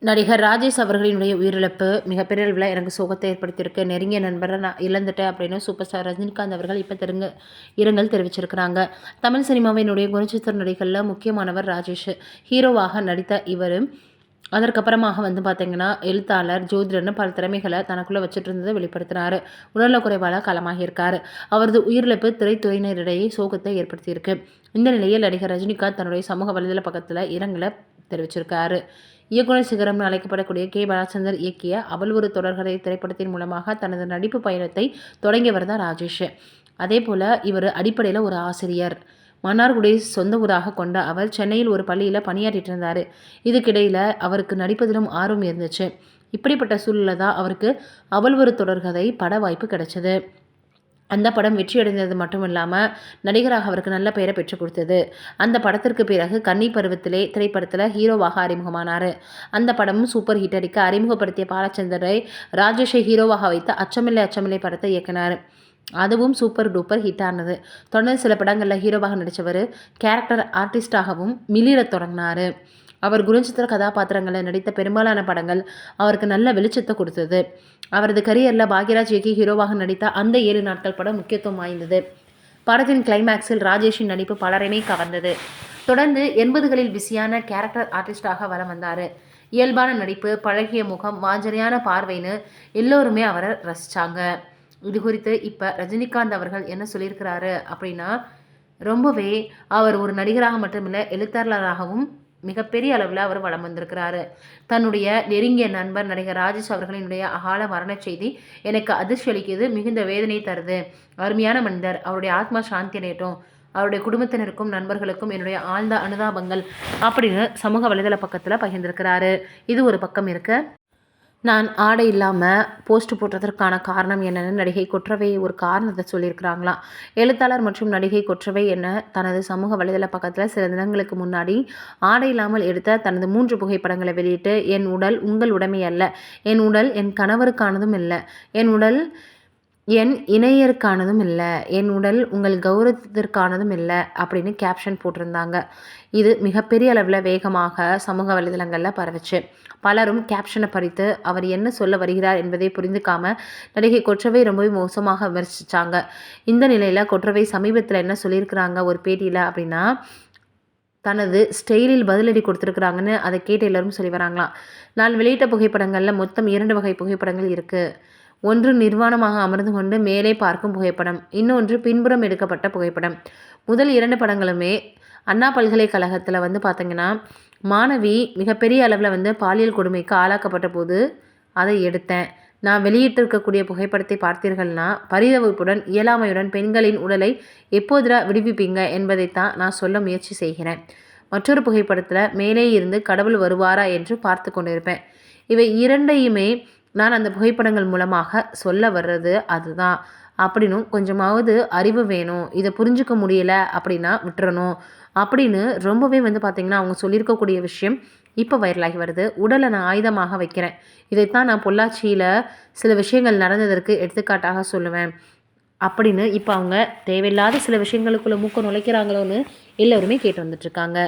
நடிகர் ராஜேஷ் அவர்களினுடைய உயிரிழப்பு மிகப்பெரிய அளவில் எனக்கு சோகத்தை ஏற்படுத்தியிருக்கு. நெருங்கிய நண்பரை நான் இழந்துட்டேன் அப்படின்னு சூப்பர் ஸ்டார் ரஜினிகாந்த் அவர்கள் இப்போ இரங்கல் தெரிவிச்சிருக்கிறாங்க. தமிழ் சினிமாவினுடைய குணச்சித்திர நடிகரில் முக்கியமானவர் ராஜேஷ். ஹீரோவாக நடித்த இவர் அதற்கப்புறமாக பார்த்தீங்கன்னா எழுத்தாளர், ஜோதிடர்னு பல திறமைகளை தனக்குள்ளே வச்சுட்டு இருந்ததை வெளிப்படுத்தினார். உடல்நல குறைவால் காலமாகியிருக்காரு. அவரது உயிரிழப்பு திரைத்துறையினரிடையே சோகத்தை ஏற்படுத்தியிருக்கு. இந்த நிலையில் நடிகர் ரஜினிகாந்த் தன்னுடைய சமூக வலைதள பக்கத்தில் இரங்கலை தெரிவிச்சிருக்காரு. இயக்குனர் சிகரம்னு அழைக்கப்படக்கூடிய கே. பாலச்சந்தர் இயக்கிய அவள் ஒரு தொடர்கதை திரைப்படத்தின் மூலமாக தனது நடிப்பு பயணத்தை தொடங்கியவர் தான் ராஜேஷ். அதே போல் இவர் அடிப்படையில் ஒரு ஆசிரியர். மன்னார்குடியை சொந்த ஊராக கொண்ட அவர் சென்னையில் ஒரு பள்ளியில் பணியாற்றிட்டு இருந்தார். இதுக்கிடையில் அவருக்கு நடிப்பதிலும் ஆர்வம் இருந்துச்சு. இப்படிப்பட்ட சூழலில் தான் அவருக்கு அவள் ஒரு தொடர்கதை பட வாய்ப்பு கிடைச்சது. அந்த படம் வெற்றியடைந்தது மட்டும் இல்லாமல் நடிகராக அவருக்கு நல்ல பெயரை பெற்றுக் கொடுத்தது. அந்த படத்திற்கு பிறகு கன்னி பருவத்திலே திரைப்படத்தில் ஹீரோவாக அறிமுகமானார். அந்த படமும் சூப்பர் ஹிட் அடிக்க அறிமுகப்படுத்திய பாலச்சந்தரை ராஜேஷை ஹீரோவாக வைத்து அச்சமில்லை அச்சமில்லை படத்தை இயக்கினார். அதுவும் சூப்பர் டூப்பர் ஹிட் ஆனது. தொடர்ந்து சில படங்களில் ஹீரோவாக நடித்தவர் கேரக்டர் ஆர்டிஸ்டாகவும் மிளிரத் தொடங்கினார். அவர் குணச்சித்திர கதாபாத்திரங்களில் நடித்த பெரும்பாலான படங்கள் அவருக்கு நல்ல வெளிச்சத்தை கொடுத்தது. அவரது கரியரில் பாக்யராஜ் இயக்கி ஹீரோவாக நடித்த அந்த 7 நாட்கள் படம் முக்கியத்துவம் வாய்ந்தது. படத்தின் கிளைமேக்ஸில் ராஜேஷின் நடிப்பு பலரையுமே கவர்ந்தது. தொடர்ந்து 80களில் பிஸியான கேரக்டர் ஆர்டிஸ்டாக வலம் வந்தார். இயல்பான நடிப்பு, பழகிய முகம், வாஞ்சனையான பார்வைன்னு எல்லோருமே அவரை ரசித்தாங்க. இது குறித்து இப்போ ரஜினிகாந்த் அவர்கள் என்ன சொல்லியிருக்கிறாரு அப்படின்னா, ரொம்பவே அவர் ஒரு நடிகராக மட்டுமில்லை, எழுத்தாளராகவும் மிகப்பெரிய அளவில் அவர் வலம் வந்திருக்கிறாரு. தன்னுடைய நெருங்கிய நண்பர் நடிகர் ராஜேஷ் அவர்களினுடைய அகால மரண செய்தி எனக்கு அதிர்ச்சி அளிக்குது, மிகுந்த வேதனை தருது. அருமையான மனிதர், அவருடைய ஆத்மா சாந்தி அடையட்டும், அவருடைய குடும்பத்தினருக்கும் நண்பர்களுக்கும் என்னுடைய ஆழ்ந்த அனுதாபங்கள் அப்படின்னு சமூக வலைதள பக்கத்தில் பகிர்ந்திருக்கிறாரு. இது ஒரு பக்கம் இருக்கு. நான் ஆடை இல்லாமல் போஸ்ட் போட்டதற்கான காரணம் என்னென்னு நடிகை கொற்றவை ஒரு காரணத்தை சொல்லியிருக்கிறாங்களாம். எழுத்தாளர் மற்றும் நடிகை கொற்றவை என்ன தனது சமூக வலைதள பக்கத்தில் சில தினங்களுக்கு முன்னாடி ஆடை இல்லாமல் எடுத்த தனது 3 புகைப்படங்களை வெளியிட்டு, என் உடல் உங்கள் உடைமை அல்ல, என் உடல் என் கணவருக்கானதும் இல்லை, என் உடல் என் இணையருக்கானதும் இல்லை, என் உடல் உங்கள் கௌரவத்திற்கானதும் இல்லை அப்படின்னு கேப்ஷன் போட்டிருந்தாங்க. இது மிகப்பெரிய அளவில் வேகமாக சமூக வலைதளங்களில் பரவுச்சு. பலரும் கேப்ஷனை படித்து அவர் என்ன சொல்ல வருகிறார் என்பதை புரிந்துக்காம நடிகை கொற்றவை ரொம்பவே மோசமாக விமர்சித்தாங்க. இந்த நிலையில் கொற்றவை சமீபத்தில் என்ன சொல்லியிருக்கிறாங்க ஒரு பேட்டியில் அப்படின்னா, தனது ஸ்டைலில் பதிலடி கொடுத்துருக்குறாங்கன்னு அதை கேட்டு எல்லோரும் சொல்லி வராங்களாம். நான் வெளியிட்ட புகைப்படங்களில் மொத்தம் 2 வகை புகைப்படங்கள் இருக்குது. ஒன்று நிர்வாணமாக அமர்ந்து கொண்டு மேலே பார்க்கும் புகைப்படம், இன்னொன்று பின்புறம் எடுக்கப்பட்ட புகைப்படம். முதல் 2 படங்களுமே அண்ணா பல்கலைக்கழகத்தில் பார்த்தீங்கன்னா மாணவி மிகப்பெரிய அளவில் பாலியல் கொடுமைக்கு ஆளாக்கப்பட்ட போது அதை எடுத்தேன். நான் வெளியிட்டிருக்கக்கூடிய புகைப்படத்தை பார்த்தீர்கள்னா பரிதவிப்புடன் இயலாமையுடன் பெண்களின் உடலை எப்போதுரா விடுவிப்பீங்க என்பதைத்தான் நான் சொல்ல முயற்சி செய்கிறேன். மற்றொரு புகைப்படத்தில் மேலே இருந்து கடவுள் வருவாரா என்று பார்த்து கொண்டிருப்பேன். இவை 2யுமே நான் அந்த புகைப்படங்கள் மூலமாக சொல்ல வர்றது அதுதான் அப்படின்னும், கொஞ்சமாவது அறிவு வேணும், இதை புரிஞ்சுக்க முடியல அப்படின்னா விட்டுறணும் அப்படின்னு ரொம்பவே பார்த்திங்கன்னா அவங்க சொல்லியிருக்கக்கூடிய விஷயம் இப்போ வைரலாகி வருது. உடலை நான் ஆயுதமாக வைக்கிறேன், இதைத்தான் நான் பொள்ளாச்சியில் சில விஷயங்கள் நடந்ததற்கு எடுத்துக்காட்டாக சொல்லுவேன் அப்படின்னு இப்போ அவங்க தேவையில்லாத சில விஷயங்களுக்குள்ளே மூக்க நுழைக்கிறாங்களோன்னு எல்லோருமே கேட்டு வந்துட்டுருக்காங்க.